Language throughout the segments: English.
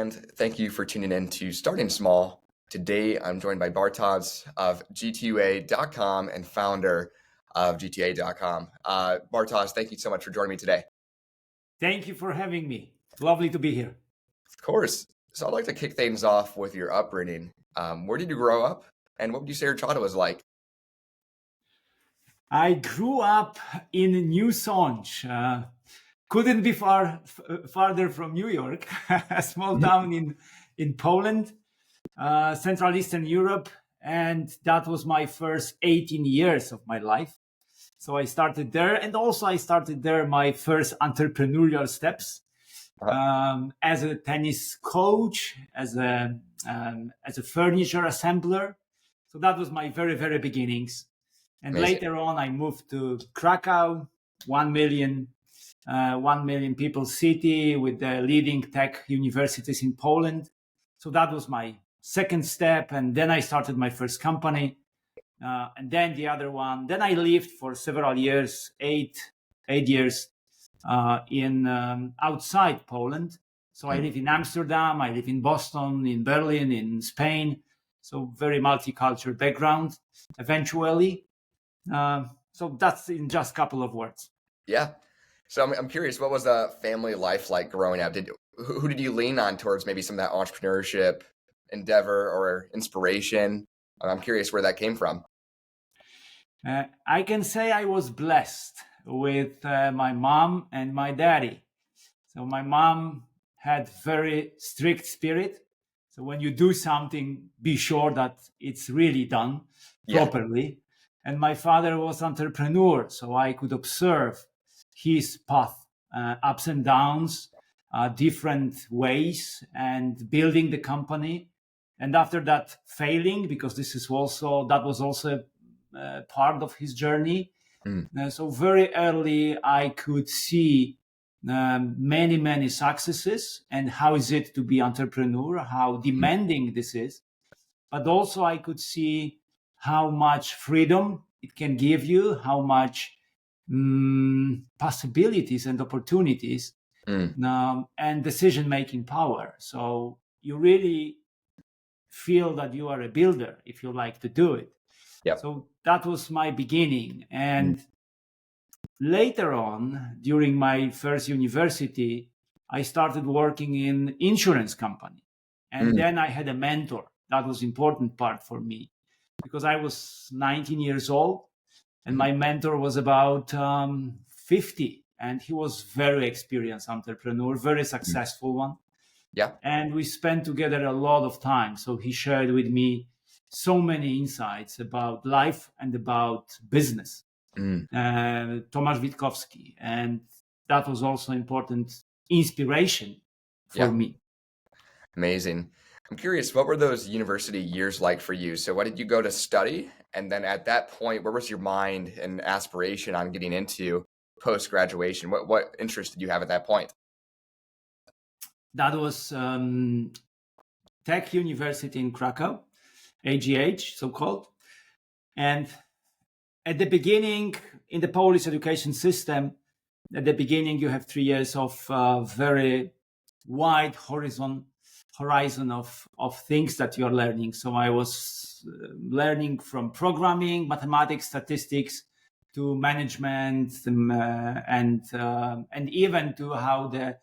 and thank you for tuning in to Starting Small. Today, I'm joined by Bartosz of G2A.com and founder of G2A.com. Bartosz, thank you so much for joining me today. Thank you for having me. Lovely to be here. Of course. So I'd like to kick things off with your upbringing. Where did you grow up, and what would you say your childhood was like? I grew up in New Songe. Couldn't be farther from New York, a small town in Poland, Central Eastern Europe. And that was my first 18 years of my life. So I started there. And also I started there my first entrepreneurial steps as a tennis coach, as a furniture assembler. So that was my very, very beginnings. And Amazing. later on, I moved to Krakow, 1 million people city with the leading tech universities in Poland. So that was my second step. And then I started my first company. And then the other one. Then I lived for several years, eight years in outside Poland. So I live in Amsterdam, I live in Boston, in Berlin, in Spain. So very multicultural background eventually. So that's in just a couple of words. Yeah. So I'm curious, what was the family life like growing up? Who did you lean on towards maybe some of that entrepreneurship endeavor or inspiration? I'm curious where that came from. I can say I was blessed with my mom and my daddy. So my mom had very strict spirit. So when you do something, be sure that it's really done properly. And my father was entrepreneur, so I could observe his path, ups and downs, different ways, and building the company. And after that, failing, because that was also part of his journey. So very early, I could see many successes and how is it to be entrepreneur, how demanding this is. But also I could see how much freedom it can give you, how much possibilities and opportunities and decision-making power. So you really feel that you are a builder if you like to do it. Yep. So that was my beginning. And later on, during my first university, I started working in insurance company. And then I had a mentor. That was important part for me because I was 19 years old and my mentor was about 50. And he was very experienced entrepreneur, very successful one. Yeah. And we spent together a lot of time. So he shared with me so many insights about life and about business. Tomasz Witkowski. And that was also important inspiration for me. Amazing. I'm curious, what were those university years like for you? So what did you go to study? And then at that point, where was your mind and aspiration on getting into post-graduation? What interest did you have at that point? That was Tech University in Krakow, AGH, so-called. And at the beginning, in the Polish education system, at the beginning, you have 3 years of very wide horizon of things that you are learning. So I was learning from programming, mathematics, statistics, to management, and even to how the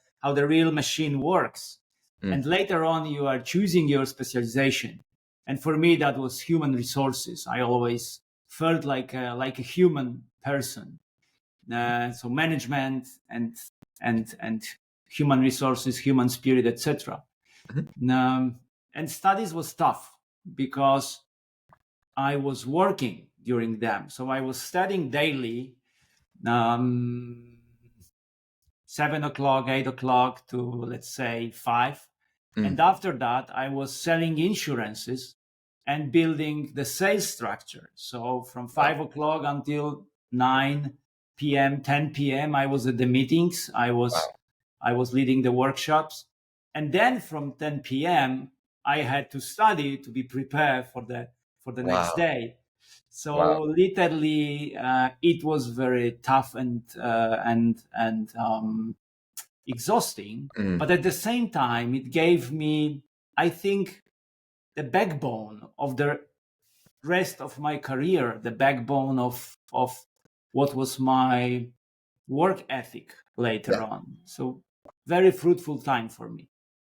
real machine works. And later on, you are choosing your specialization. And for me, that was human resources. I always felt like a human person. So management and human resources, human spirit, etc. And studies was tough because I was working during them. So I was studying daily, 7 o'clock, 8 o'clock to, let's say, 5. And after that, I was selling insurances and building the sales structure. So from 5 o'clock until 9 p.m., 10 p.m., I was at the meetings. I was leading the workshops. And then from 10 p.m., I had to study to be prepared for the next day. So literally, it was very tough and exhausting, Mm. but at the same time, it gave me, I think, the backbone of the rest of my career, the backbone of what was my work ethic later Yeah. on. So very fruitful time for me.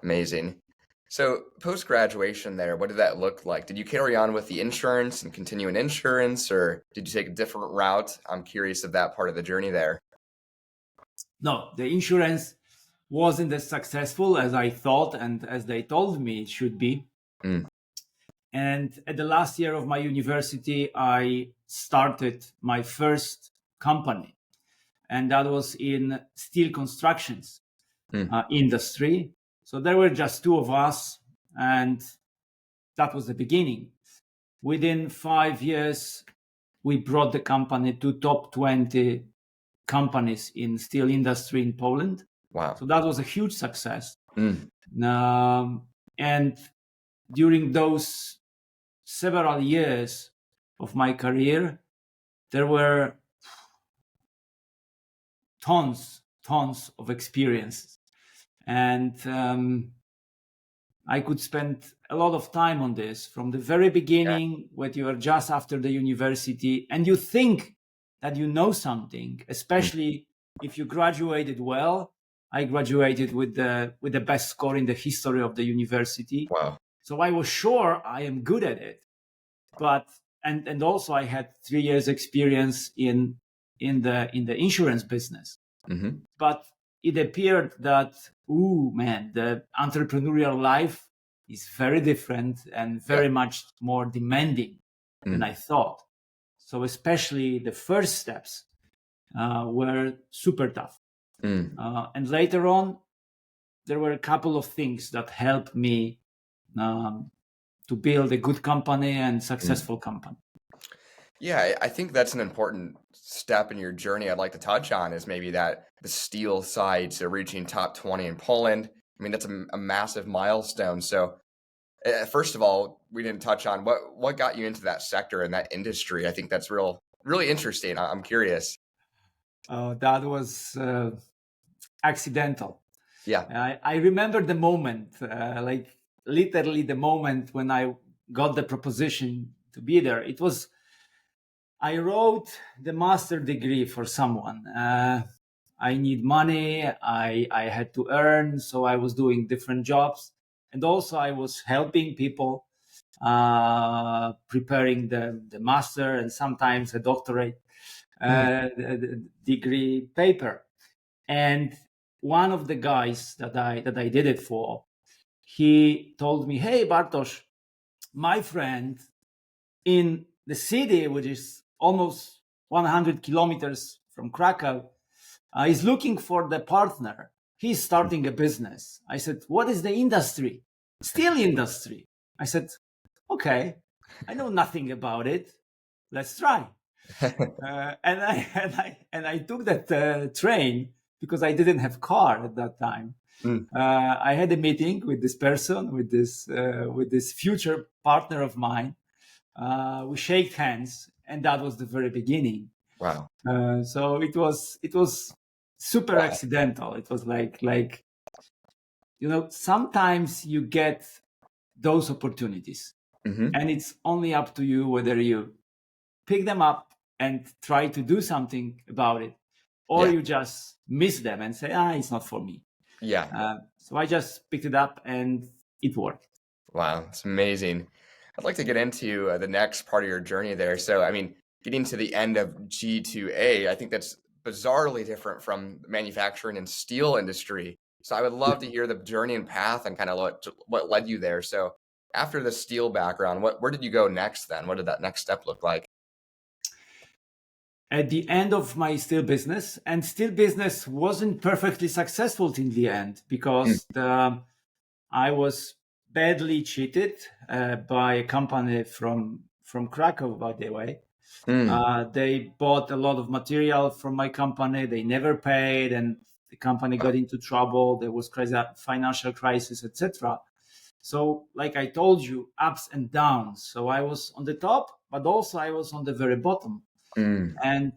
Amazing. So post graduation there, what did that look like? Did you carry on with the insurance and continue in insurance, or did you take a different route? I'm curious of that part of the journey there. No, the insurance wasn't as successful as I thought and as they told me it should be. Mm. And at the last year of my university, I started my first company, and that was in steel constructions Mm. industry. So there were just two of us, and that was the beginning. Within 5 years, we brought the company to top 20 companies in steel industry in Poland. Wow. So that was a huge success. Mm. And during those several years of my career, there were tons of experiences. And I could spend a lot of time on this from the very beginning, when you are just after the university and you think that you know something, especially if you graduated well. I graduated with the best score in the history of the university. Wow. So I was sure I am good at it. But and also I had 3 years experience in the insurance business. Mm-hmm. But it appeared that, the entrepreneurial life is very different and very much more demanding than I thought. So especially the first steps were super tough. And later on, there were a couple of things that helped me to build a good company and successful company. Yeah, I think that's an important step in your journey I'd like to touch on is maybe that the steel side, so reaching top 20 in Poland. I mean, that's a massive milestone. So first of all, we didn't touch on what got you into that sector and that industry. I think that's really interesting. I'm curious. That was accidental. Yeah. I remember the moment, like literally the moment when I got the proposition to be there. It was, I wrote the master degree for someone. I need money. I had to earn, so I was doing different jobs, and also I was helping people preparing the master and sometimes a doctorate degree paper. And one of the guys that I did it for, he told me, "Hey, Bartosz, my friend in the city, which is almost 100 kilometers from Krakow, is looking for the partner. He's starting a business." I said, "What is the industry?" "Steel industry." I said, "Okay, I know nothing about it. Let's try." And I took that train because I didn't have car at that time. I had a meeting with this person, with this future partner of mine. We shook hands, and that was the very beginning. Wow. So it was super accidental. It was like sometimes you get those opportunities, and it's only up to you whether you pick them up and try to do something about it, or you just miss them and say, it's not for me. Yeah. So I just picked it up and it worked. Wow. It's amazing. I'd like to get into the next part of your journey there. So, I mean, getting to the end of G2A, I think that's bizarrely different from the manufacturing and steel industry. So I would love to hear the journey and path and kind of what led you there. So after the steel background, where did you go next then? What did that next step look like? At the end of my steel business, and steel business wasn't perfectly successful in the end because I was badly cheated by a company from Krakow, by the way. They bought a lot of material from my company. They never paid, and the company got into trouble. There was financial crisis, etc. So, like I told you, ups and downs. So I was on the top, but also I was on the very bottom. And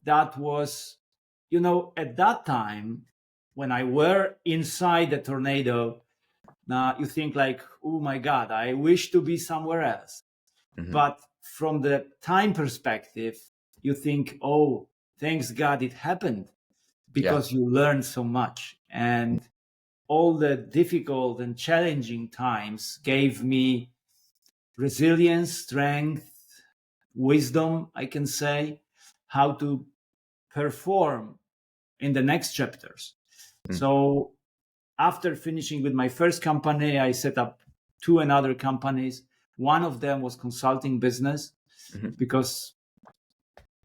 that was, at that time, when I were inside the tornado, you think like, oh my God, I wish to be somewhere else. Mhm. But from the time perspective, you think, oh, thanks God it happened, because you learned so much. And all the difficult and challenging times gave me resilience, strength, wisdom, I can say, how to perform in the next chapters. Mm. So after finishing with my first company, I set up two another companies. One of them was consulting business, Mhm. because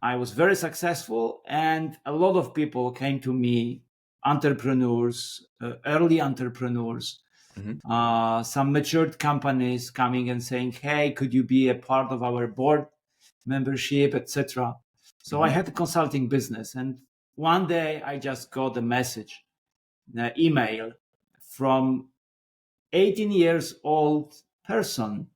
I was very successful and a lot of people came to me, entrepreneurs, early entrepreneurs, Mhm. some matured companies coming and saying, hey, could you be a part of our board membership, etc. So I Mhm. had a consulting business, and one day I just got a message, an email from 18 years old person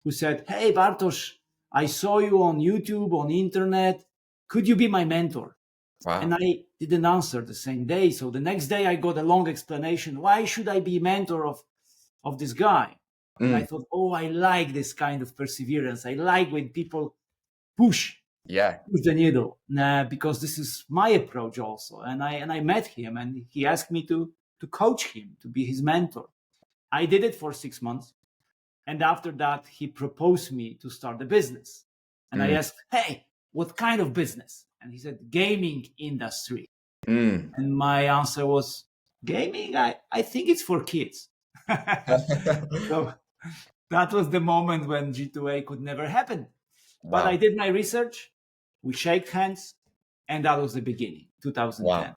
who said, hey, Bartosz, I saw you on YouTube, on internet. Could you be my mentor? And Wow. I didn't answer the same day. So the next day I got a long explanation. Why should I be mentor of this guy? And I Mm. thought, oh, I like this kind of perseverance. I like when people push Yeah. the needle, because this is my approach also. And I met him, and he asked me to coach him, to be his mentor. I did it for 6 months. And after that, he proposed me to start a business. And I Mm. asked, hey, what kind of business? And he said, gaming industry. Mm. And my answer was, gaming? I think it's for kids. So that was the moment when G2A could never happen. But I Wow. did my research, we shake hands, and that was the beginning, 2010. Wow.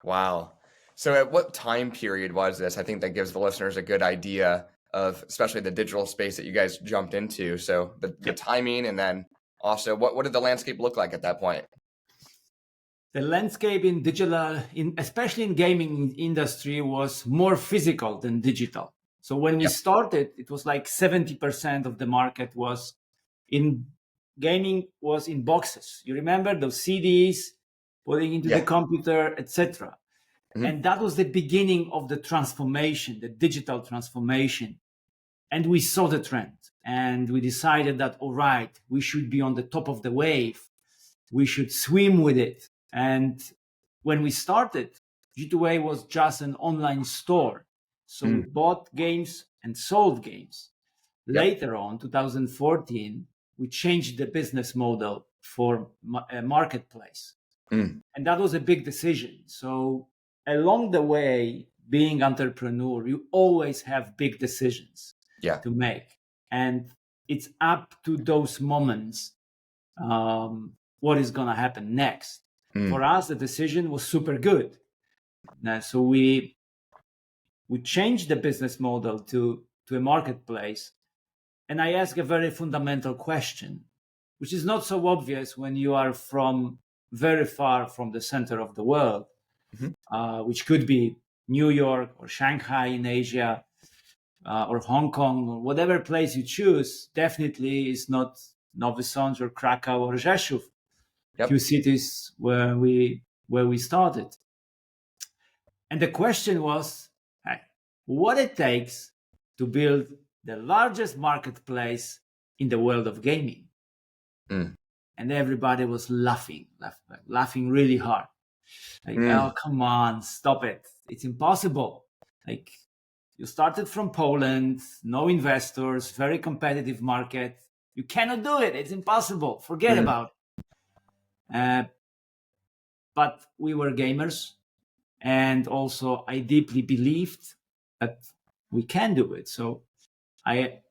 Wow. So at what time period was this? I think that gives the listeners a good idea of especially the digital space that you guys jumped into. So the Yep. timing, and then also what did the landscape look like at that point? The landscape in digital, especially in gaming industry, was more physical than digital. So when we Yep. started, it was like 70% of the market was in gaming, was in boxes. You remember those CDs, putting into the Yeah. computer, etc. Mhm. And that was the beginning of the transformation, the digital transformation. And we saw the trend, and we decided that, all right, we should be on the top of the wave. We should swim with it. And when we started, G2A was just an online store. So we Mm. bought games and sold games. Yep. Later on, 2014, we changed the business model for a marketplace. Mm. And that was a big decision. So along the way, being entrepreneur, you always have big decisions Yeah. to make. And it's up to those moments, what is going to happen next. For Mm. us, the decision was super good. So we changed the business model to a marketplace. And I ask a very fundamental question, which is not so obvious when you are from very far from the center of the world, Mhm. which could be New York or Shanghai in Asia, or Hong Kong, or whatever place you choose. Definitely is not Nowy Sącz or Krakow or Rzeszów, few Yep. cities where we started. And the question was, hey, what it takes to build the largest marketplace in the world of gaming. Mm. And everybody was laughing really hard. Like, oh, Mm. come on, stop it. It's impossible. Like, you started from Poland, no investors, very competitive market. You cannot do it. It's impossible. Forget Mm. about it. But we were gamers. And also, I deeply believed that we can do it. So I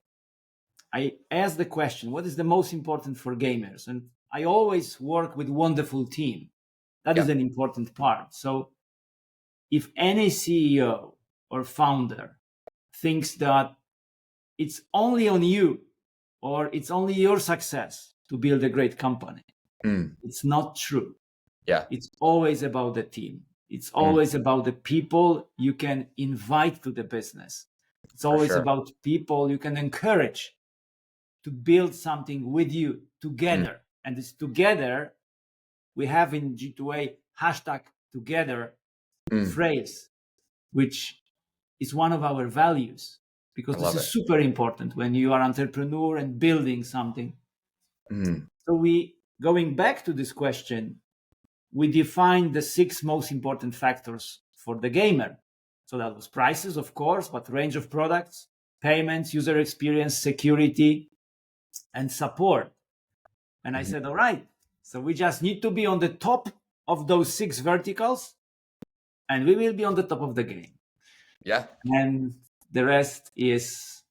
asked the question, what is the most important for gamers? And I always work with wonderful team. That is Yeah. an important part. So if any CEO or founder thinks that it's only on you or it's only your success to build a great company, Mm. it's not true. Yeah. It's always about the team. It's Mm. always about the people you can invite to the business. It's For always sure. about people you can encourage to build something with you Mm. together. And this together, we have in G2A hashtag together. phrase, which is one of our values, because this is super important when you are an entrepreneur and building something. So going back to this question, we defined the 6 most important factors for the gamer. So that was prices, of course, but range of products, payments, user experience, security, and support. And I said, all right, so we just need to be on the top of those 6 verticals, and we will be on the top of the game. Yeah. And the rest is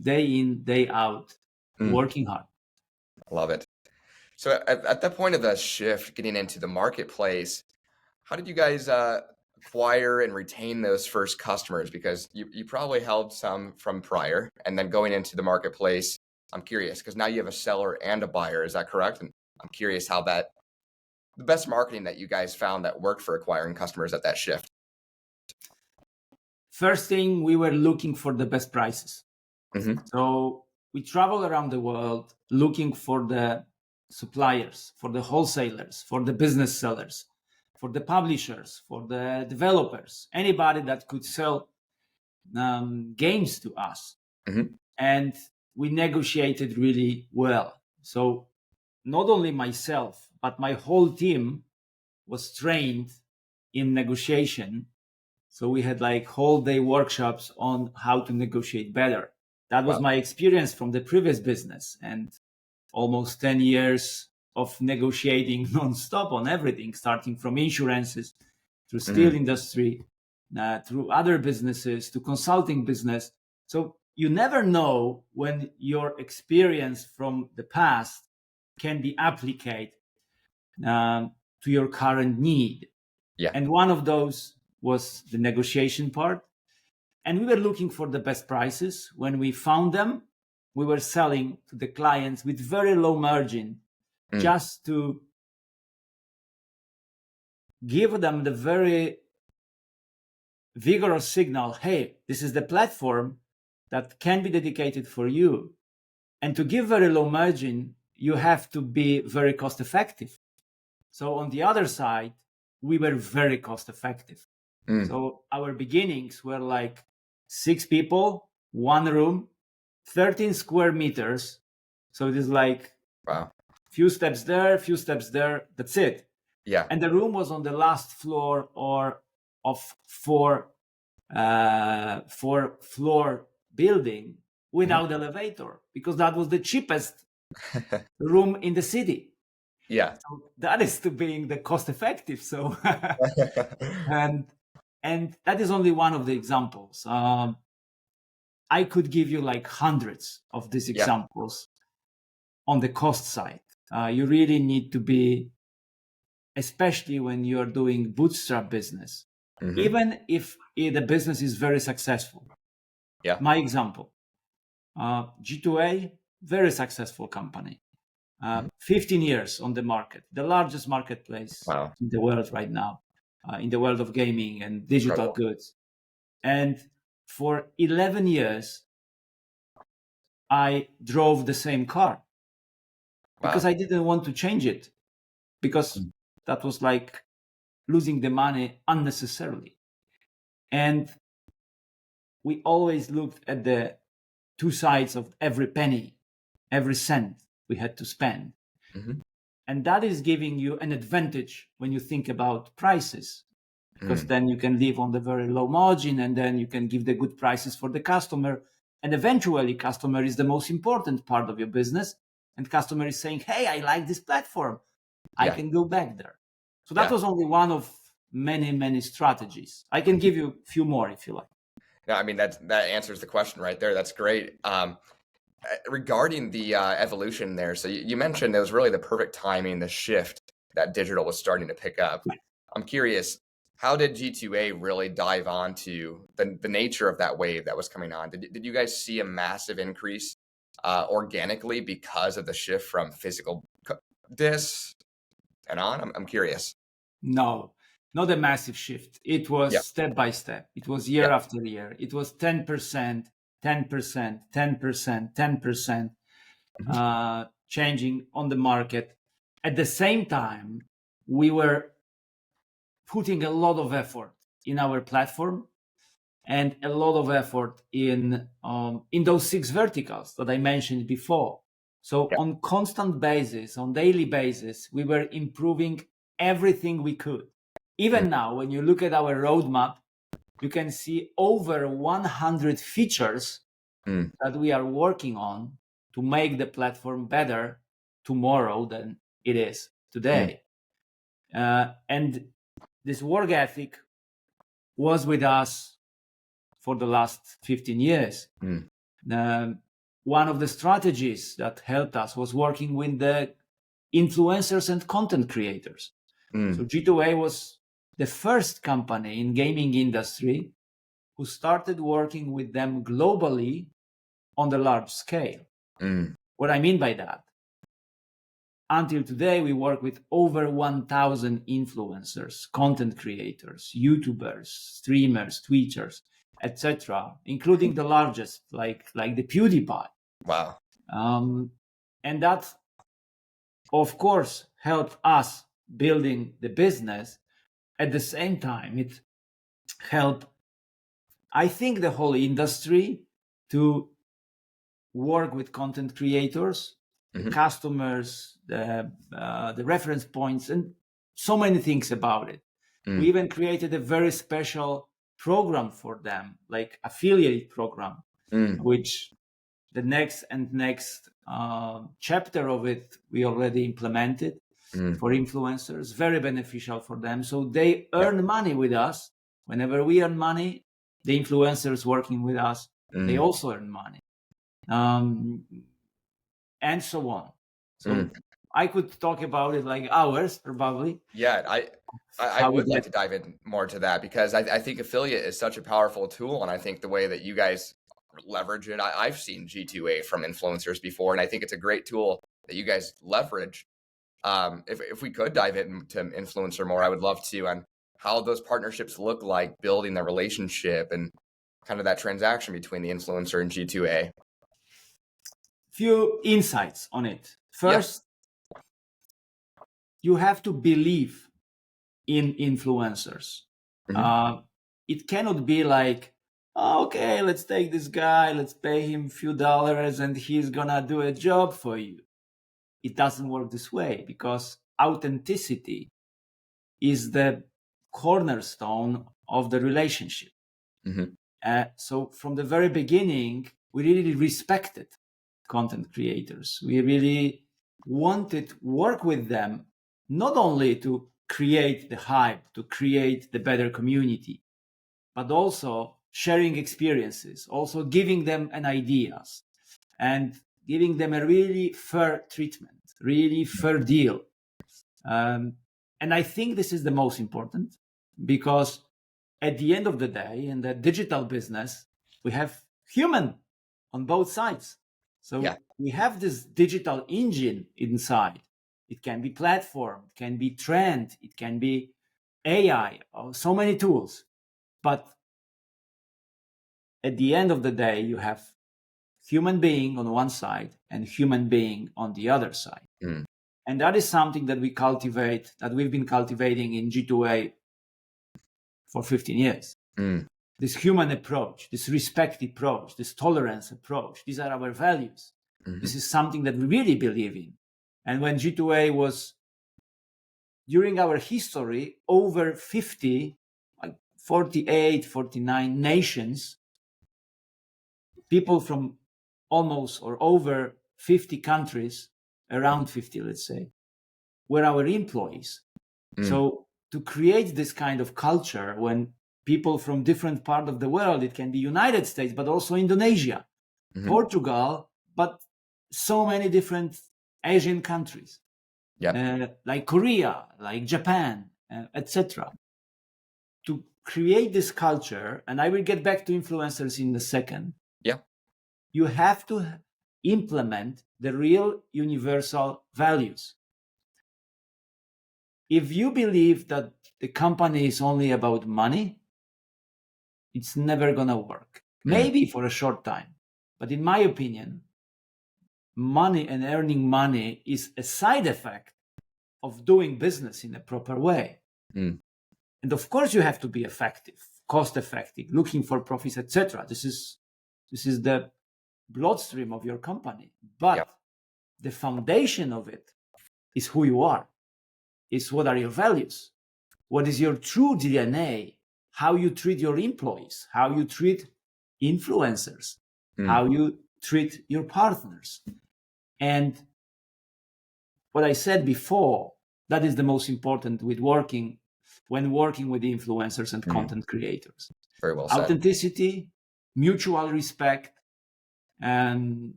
day in, day out, working hard. I love it. So at that point of the shift, getting into the marketplace, how did you guys acquire and retain those first customers? Because you probably held some from prior, and then going into the marketplace, I'm curious, because now you have a seller and a buyer. Is that correct? And I'm curious how the best marketing that you guys found that worked for acquiring customers at that shift. First thing, we were looking for the best prices. So we travel around the world looking for the suppliers, for the wholesalers, for the business sellers, for the publishers, for the developers, anybody that could sell games to us. And we negotiated really well. So not only myself, but my whole team was trained in negotiation. So we had like whole day workshops on how to negotiate better. That was my experience from the previous business, and almost 10 years of negotiating nonstop on everything, starting from insurances through steel industry, through other businesses, to consulting business. So you never know when your experience from the past can be applied to your current need. And one of those was the negotiation part. And we were looking for the best prices. When we found them, we were selling to the clients with very low margin, just to give them the very vigorous signal, hey, this is the platform that can be dedicated for you. And to give very low margin, you have to be very cost effective. So on the other side, we were very cost effective. So our beginnings were like 6 people, 1 room, 13 square meters. So it is like few steps there, few steps there. That's it. And the room was on the last floor or of 4 floor building without elevator, because that was the cheapest room in the city. So that is to being the cost effective. So and that is only one of the examples. I could give you like hundreds of these examples on the cost side. You really need to be, especially when you're doing bootstrap business, even if the business is very successful. My example, G2A, very successful company. 15 years on the market, the largest marketplace in the world right now, in the world of gaming and digital goods. And for 11 years, I drove the same car because I didn't want to change it, because that was like losing the money unnecessarily. And we always looked at the 2 sides of every penny, every cent we had to spend. And that is giving you an advantage when you think about prices, because then you can live on the very low margin, and then you can give the good prices for the customer. And eventually customer is the most important part of your business. And customer is saying, hey, I like this platform. I can go back there. So that was only one of many, many strategies. I can give you a few more if you like. No, I mean, that answers the question right there. That's great. Regarding the evolution there, so you mentioned it was really the perfect timing, the shift that digital was starting to pick up. I'm curious, how did G2A really dive onto the nature of that wave that was coming on? Did you guys see a massive increase organically because of the shift from physical discs and on? I'm curious. No, not a massive shift. It was step by step. It was year after year. It was 10%, 10%, 10%, 10% changing on the market. At the same time, we were putting a lot of effort in our platform and a lot of effort in those 6 verticals that I mentioned before. So on constant basis, on daily basis, we were improving everything we could. Even now, when you look at our roadmap, you can see over 100 features that we are working on to make the platform better tomorrow than it is today. And this work ethic was with us for the last 15 years. One of the strategies that helped us was working with the influencers and content creators. So G2A was the first company in gaming industry who started working with them globally on the large scale. What I mean by that, until today, we work with over 1,000 influencers, content creators, YouTubers, streamers, Twitchers, etc., including the largest, like the PewDiePie. Wow. And that, of course, helped us building the business. At the same time, it helped, I think, the whole industry to work with content creators, the customers, the reference points, and so many things about it. We even created a very special program for them, like affiliate program, which the next chapter of it we already implemented for influencers, very beneficial for them. So they earn money with us. Whenever we earn money, the influencers working with us, they also earn money. And so on. So I could talk about it like hours, probably. Yeah, I would like to dive in more to that because I think affiliate is such a powerful tool, and I think the way that you guys leverage it, I've seen G2A from influencers before, and I think it's a great tool that you guys leverage. If we could dive into influencer more, I would love to, on how those partnerships look like, building the relationship and kind of that transaction between the influencer and G2A. Few insights on it. First, you have to believe in influencers. It cannot be like, oh, okay, let's take this guy, let's pay him a few dollars and he's gonna do a job for you. It doesn't work this way because authenticity is the cornerstone of the relationship. So from the very beginning, we really respected content creators. We really wanted to work with them, not only to create the hype, to create the better community, but also sharing experiences, also giving them an ideas and giving them a really fair treatment, really fair deal. And I think this is the most important because at the end of the day, in the digital business, we have human on both sides. So we have this digital engine inside. It can be platform, it can be trend, it can be AI, or so many tools. But at the end of the day, you have human being on one side and human being on the other side. And that is something that we cultivate, that we've been cultivating in G2A for 15 years. This human approach, this respect approach, this tolerance approach, these are our values. This is something that we really believe in. And when G2A was, during our history, over 50, like 48, 49 nations, people from almost or over 50 countries, around 50, let's say, were our employees. So to create this kind of culture when people from different parts of the world, it can be United States, but also Indonesia, Portugal, but so many different Asian countries, like Korea, like Japan, etc. To create this culture, and I will get back to influencers in a second, you have to implement the real universal values. If you believe that the company is only about money, it's never going to work. Maybe for a short time. But in my opinion, money and earning money is a side effect of doing business in a proper way. And of course, you have to be effective, cost effective, looking for profits, etc. This is the bloodstream of your company. But the foundation of it is who you are. Is what are your values? What is your true DNA? How you treat your employees, how you treat influencers, how you treat your partners. And what I said before, that is the most important when working with influencers and content creators. Very well said. Authenticity, mutual respect, and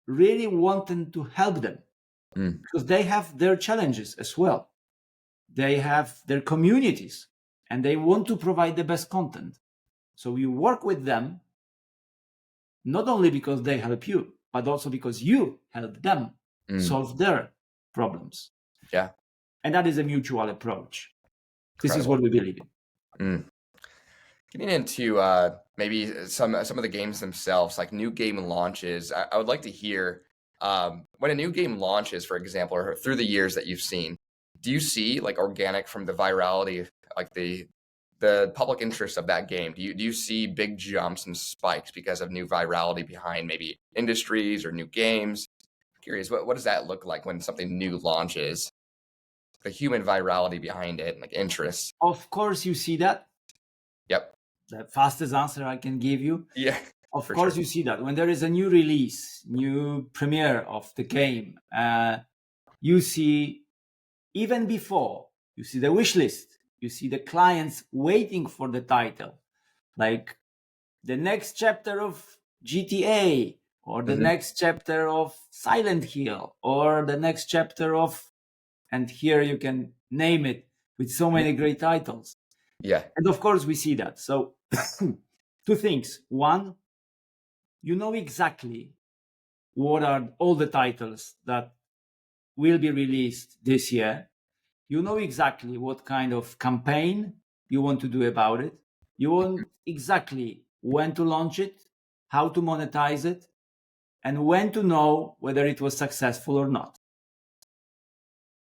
really wanting to help them because they have their challenges as well. They have their communities and they want to provide the best content. So you work with them not only because they help you, but also because you help them solve their problems. Yeah. And that is a mutual approach. This is what we believe in. Getting into maybe some of the games themselves, like new game launches, I would like to hear when a new game launches, for example, or through the years that you've seen, do you see like organic from the virality, like the public interest of that game? Do you see big jumps and spikes because of new virality behind maybe industries or new games? I'm curious, what does that look like when something new launches? The human virality behind it, like interest. Of course, you see that. Yep. The fastest answer I can give you. Yeah. Of course, you see that when there is a new release, new premiere of the game, you see even before, you see the wish list, you see the clients waiting for the title, like the next chapter of GTA or the next chapter of Silent Hill or the next chapter of, and here you can name it with so many great titles. Yeah. And of course we see that. So two things. One, you know exactly what are all the titles that will be released this year. You know exactly what kind of campaign you want to do about it. You want exactly when to launch it, how to monetize it, and when to know whether it was successful or not.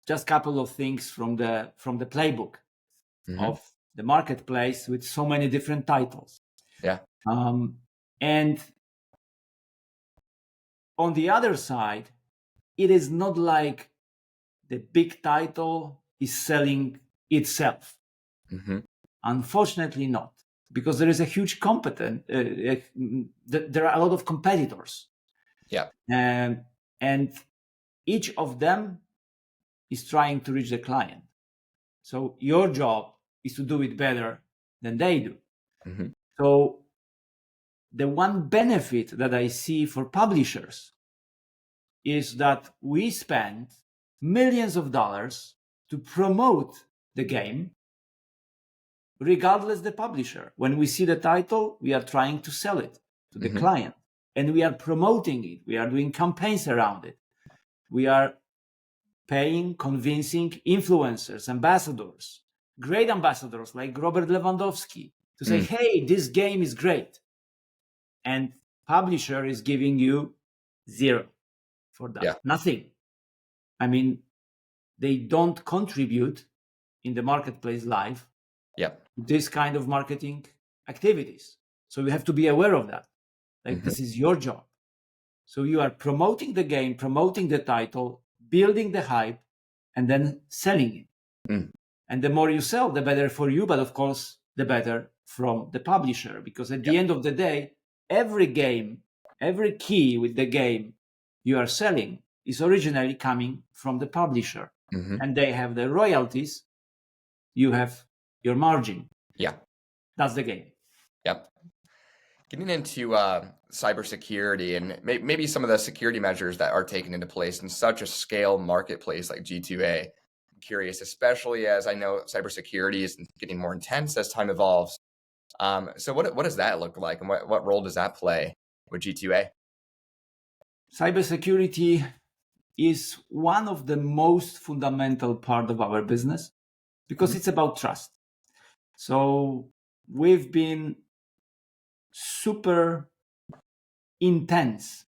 Just a couple of things from the playbook of the marketplace with so many different titles. Yeah. And on the other side, it is not like the big title is selling itself. Unfortunately not, because there is a huge there are a lot of competitors. Yeah. And each of them is trying to reach the client. So your job is to do it better than they do. So the one benefit that I see for publishers is that we spend millions of dollars to promote the game, regardless the publisher. When we see the title, we are trying to sell it to the client and we are promoting it. We are doing campaigns around it. We are paying, convincing influencers, ambassadors, great ambassadors like Robert Lewandowski to say, hey, this game is great. And publisher is giving you zero for that. Nothing. I mean, they don't contribute in the marketplace live this kind of marketing activities. So you have to be aware of that. Like this is your job. So you are promoting the game, promoting the title, building the hype, and then selling it. And the more you sell, the better for you, but of course, the better from the publisher. Because at the end of the day, every game, every key with the game you are selling is originally coming from the publisher. And they have the royalties, you have your margin. Yeah. That's the game. Yep. Getting into cybersecurity and maybe some of the security measures that are taken into place in such a scale marketplace like G2A. I'm curious, especially as I know cybersecurity is getting more intense as time evolves. So what does that look like, and what role does that play with G2A? Cybersecurity is one of the most fundamental part of our business because it's about trust. So we've been super intense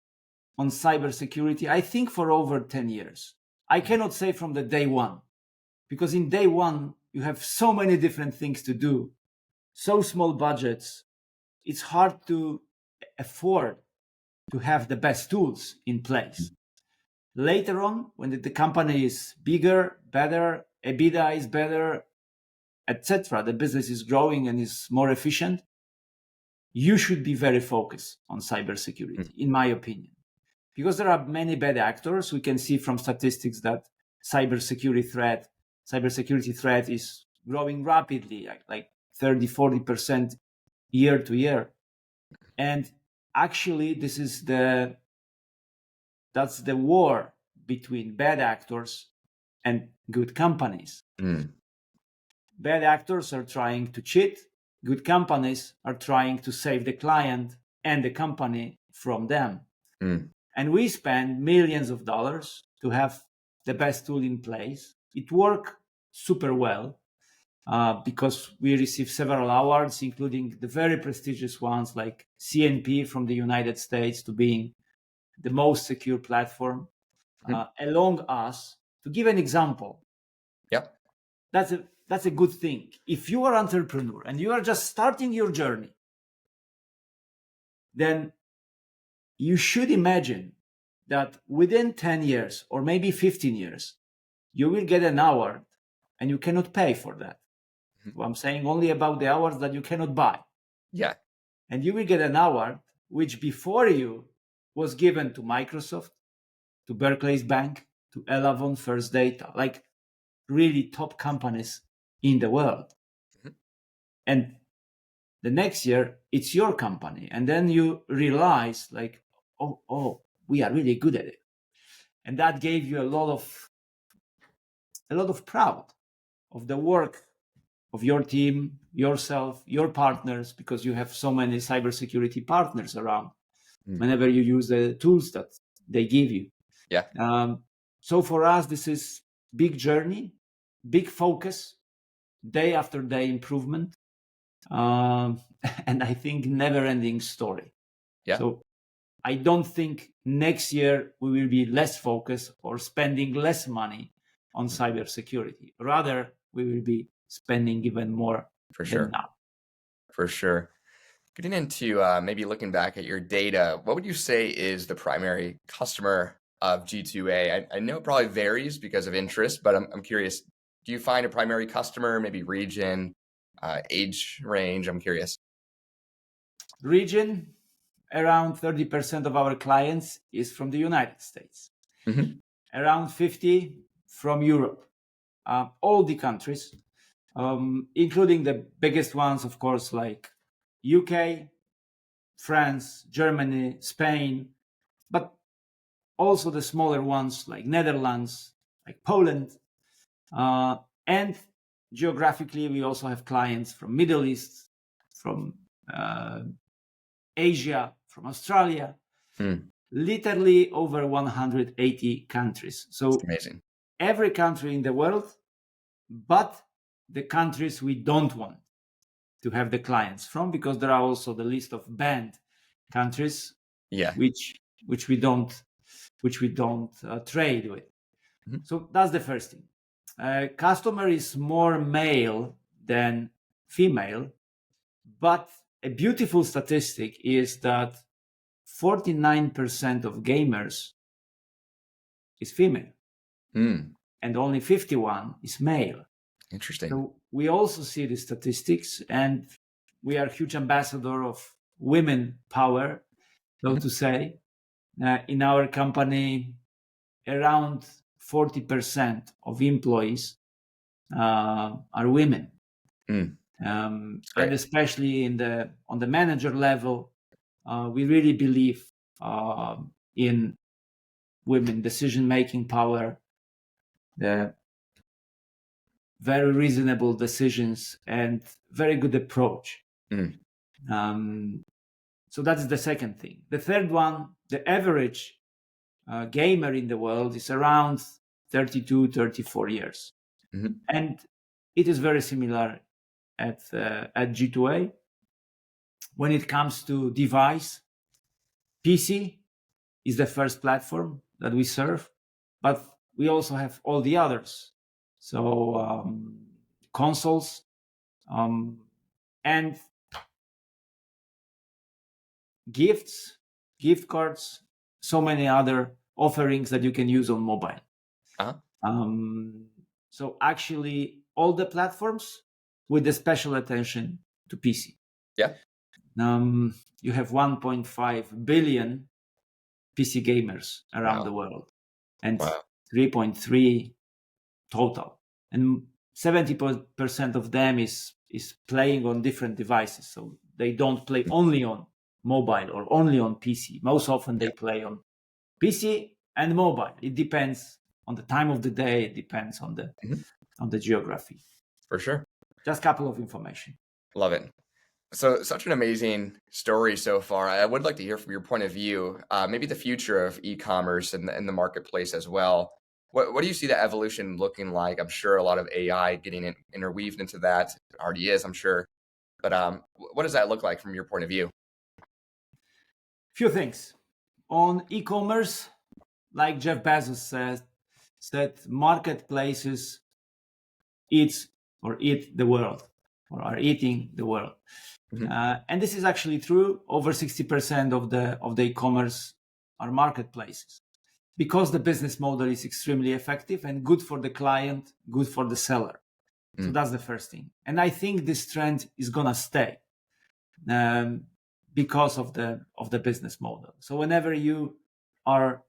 on cybersecurity, I think for over 10 years. I cannot say from the day one, because in day one, you have so many different things to do, so small budgets, it's hard to afford to have the best tools in place. Later on, when the company is bigger, better, EBITDA is better, etc., the business is growing and is more efficient, you should be very focused on cybersecurity, in my opinion, because there are many bad actors. We can see from statistics that cybersecurity threat is growing rapidly, like 30-40% year to year. And actually, that's the war between bad actors and good companies. Bad actors are trying to cheat. Good companies are trying to save the client and the company from them. And we spend millions of dollars to have the best tool in place. It worked super well because we received several awards, including the very prestigious ones like CNP from the United States, to being the most secure platform along us. To give an example, that's a good thing. If you are an entrepreneur and you are just starting your journey, then you should imagine that within 10 years or maybe 15 years, you will get an award and you cannot pay for that. Well, I'm saying only about the awards that you cannot buy. Yeah. And you will get an award which before you was given to Microsoft, to Barclays Bank, to Elavon, First Data, like really top companies in the world. And the next year, it's your company. And then you realize like, oh, we are really good at it. And that gave you a lot of proud of the work of your team, yourself, your partners, because you have so many cybersecurity partners around whenever you use the tools that they give you. Yeah. So for us, this is big journey, big focus, day after day improvement. And I think never-ending story. Yeah. So I don't think next year we will be less focused or spending less money on cybersecurity. Rather, we will be spending even more than now. For sure. Getting into maybe looking back at your data, what would you say is the primary customer of G2A? I know it probably varies because of interest, but I'm curious, do you find a primary customer, maybe region, age range? I'm curious. Region, around 30% of our clients is from the United States. Around 50 from Europe. All the countries, including the biggest ones, of course, like UK, France, Germany, Spain, but also the smaller ones like Netherlands, like Poland. And geographically, we also have clients from Middle East, from Asia, from Australia, literally over 180 countries. So that's amazing. Every country in the world, but the countries we don't want to have the clients from, because there are also the list of banned countries, which we don't trade with. So that's the first thing. Customer is more male than female, but a beautiful statistic is that 49% of gamers is female, and only 51 is male. Interesting. So we also see the statistics, and we are huge ambassador of women power, so to say. In our company, around 40% of employees are women, and especially on the manager level, we really believe in women decision-making power, the very reasonable decisions, and very good approach. So that's the second thing. The third one, the average gamer in the world is around 32, 34 years. And it is very similar at G2A. When it comes to device, PC is the first platform that we serve, but we also have all the others. So consoles, and gifts, gift cards, so many other offerings that you can use on mobile. So actually, all the platforms with the special attention to PC. Yeah. You have 1.5 billion PC gamers around the world, and 3.3 total, and 70% of them is playing on different devices. So they don't play only on mobile or only on PC. Most often they play on PC and mobile. It depends on the time of the day. It depends on the geography. For sure. Just a couple of information. Love it. So such an amazing story so far. I would like to hear from your point of view, maybe the future of e-commerce and the marketplace as well. What do you see the evolution looking like? I'm sure a lot of AI getting interweaved into that. It already is, I'm sure. But what does that look like from your point of view? Few things. On e-commerce, like Jeff Bezos said marketplaces eat the world, or are eating the world. And this is actually true. Over 60% of the e-commerce are marketplaces, because the business model is extremely effective and good for the client, good for the seller. So that's the first thing. And I think this trend is gonna stay because of the business model. So whenever you are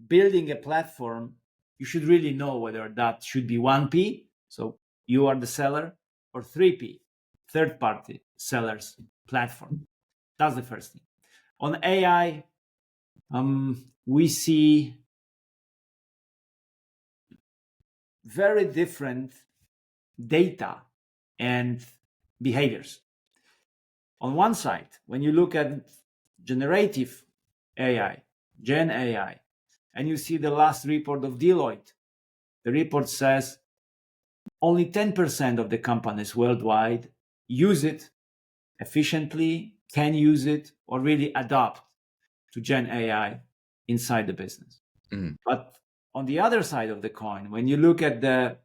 building a platform, you should really know whether that should be 1P, so you are the seller, or 3P, third-party sellers platform. That's the first thing. On AI, we see very different data and behaviors. On one side, when you look at generative AI, Gen AI, and you see the last report of Deloitte, the report says only 10% of the companies worldwide use it efficiently, can use it, or really adapt to Gen AI inside the business. But on the other side of the coin, when you look at the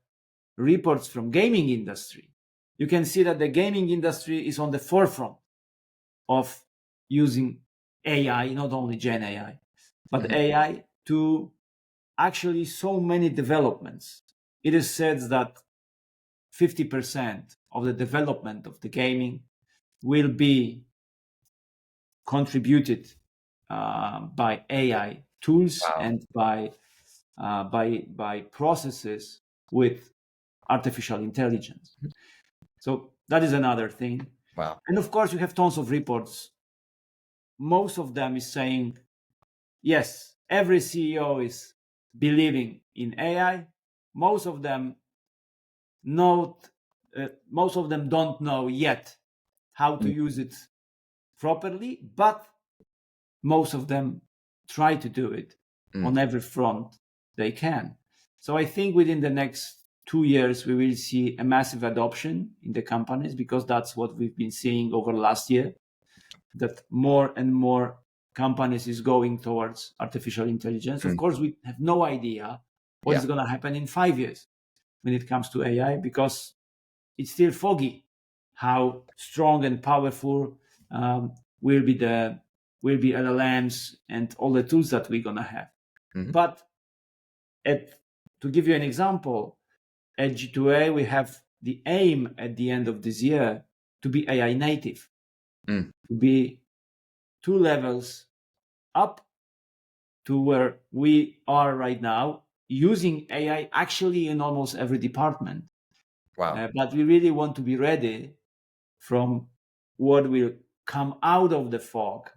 reports from gaming industry, you can see that the gaming industry is on the forefront of using AI, not only Gen AI, but AI to actually so many developments. It is said that 50% of the development of the gaming will be contributed by AI tools and by processes with artificial intelligence. So that is another thing. Wow. And of course, you have tons of reports. Most of them is saying, yes, every CEO is believing in AI. Most of them don't know yet how to use it properly, but most of them try to do it on every front they can. So I think within the next 2 years, we will see a massive adoption in the companies, because that's what we've been seeing over last year, that more and more companies is going towards artificial intelligence. Of course, we have no idea what is going to happen in 5 years when it comes to AI, because it's still foggy how strong and powerful will be LLMs and all the tools that we're going to have. But to give you an example, at G2A, we have the aim at the end of this year to be AI native, to be 2 levels up to where we are right now, using AI actually in almost every department. Wow. But we really want to be ready from what will come out of the fog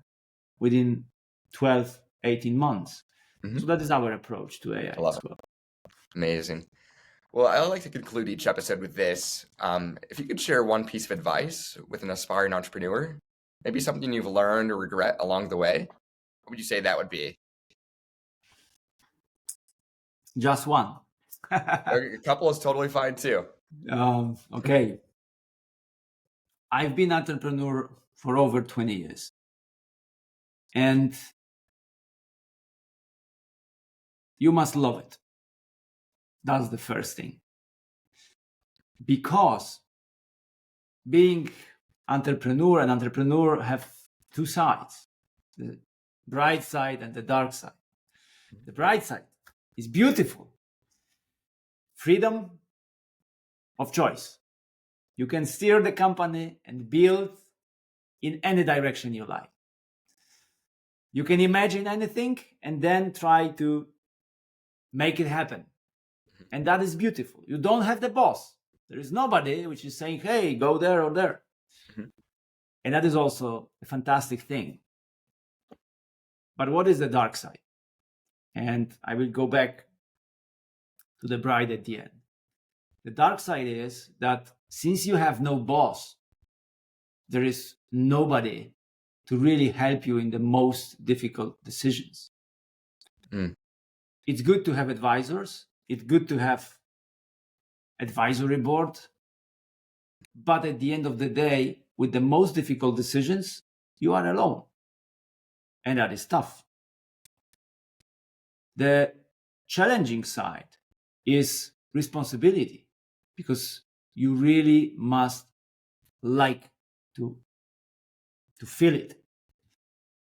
within 12, 18 months. So that is our approach to AI as well. Amazing. Well, I like to conclude each episode with this. If you could share one piece of advice with an aspiring entrepreneur, maybe something you've learned or regret along the way, what would you say that would be? Just one. A couple is totally fine too. Okay. I've been an entrepreneur for over 20 years. And you must love it. That's the first thing. because being entrepreneur and entrepreneur have two sides, the bright side and the dark side. The bright side is beautiful. Freedom of choice. You can steer the company and build in any direction you like. You can imagine anything and then try to make it happen. And that is beautiful. You don't have the boss. There is nobody which is saying, hey, go there or there. And that is also a fantastic thing. But what is the dark side? And I will go back to the bride at the end. The dark side is that since you have no boss, there is nobody to really help you in the most difficult decisions. It's good to have advisors. It's good to have advisory board. But at the end of the day, with the most difficult decisions, you are alone. And that is tough. The challenging side is responsibility, because you really must like to feel it.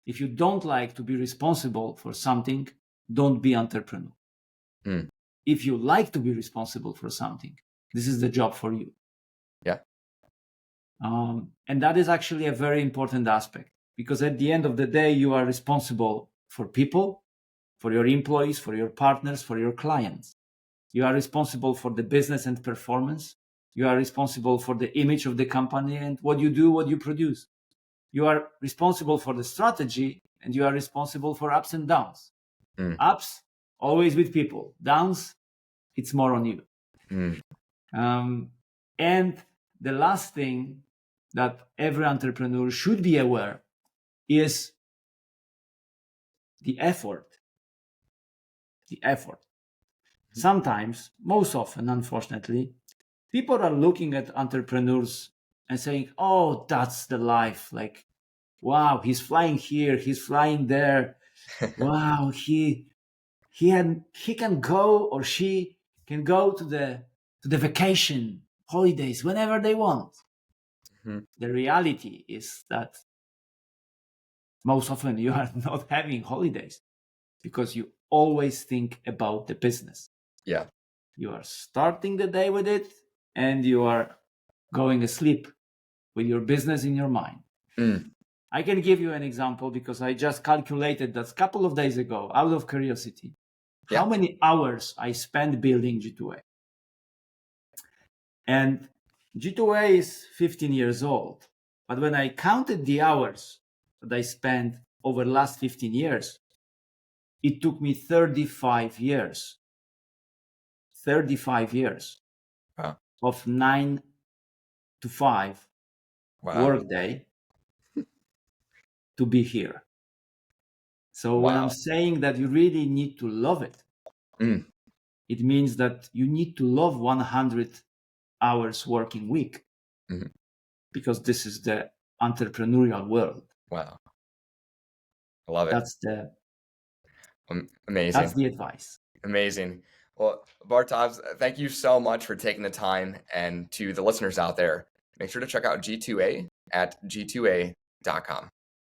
If you don't like to be responsible for something, don't be entrepreneur. If you like to be responsible for something, this is the job for you. Yeah. And that is actually a very important aspect, because at the end of the day, you are responsible for people, for your employees, for your partners, for your clients. You are responsible for the business and performance. You are responsible for the image of the company and what you do, what you produce. You are responsible for the strategy, and you are responsible for ups and downs. Ups, always with people. Downs, it's more on you. And the last thing that every entrepreneur should be aware is the effort. The effort. Sometimes, most often, unfortunately, people are looking at entrepreneurs and saying, oh, that's the life. Like, wow, he's flying here, he's flying there. Wow, he can go, or she can go to the vacation, holidays, whenever they want. The reality is that most often you are not having holidays, because you always think about the business. Yeah. You are starting the day with it, and you are going asleep with your business in your mind. I can give you an example, because I just calculated that a couple of days ago, out of curiosity, how many hours I spent building G2A. And G2A is 15 years old. But when I counted the hours that I spent over the last 15 years, it took me 35 years. 35 years of 9 to 5 workday to be here. So when I'm saying that you really need to love it, it means that you need to love 100 hours working week, because this is the entrepreneurial world. Wow. I love it. That's the amazing. That's the advice. Amazing. Well, Bartosz, thank you so much for taking the time. And to the listeners out there, make sure to check out G2A at g2a.com.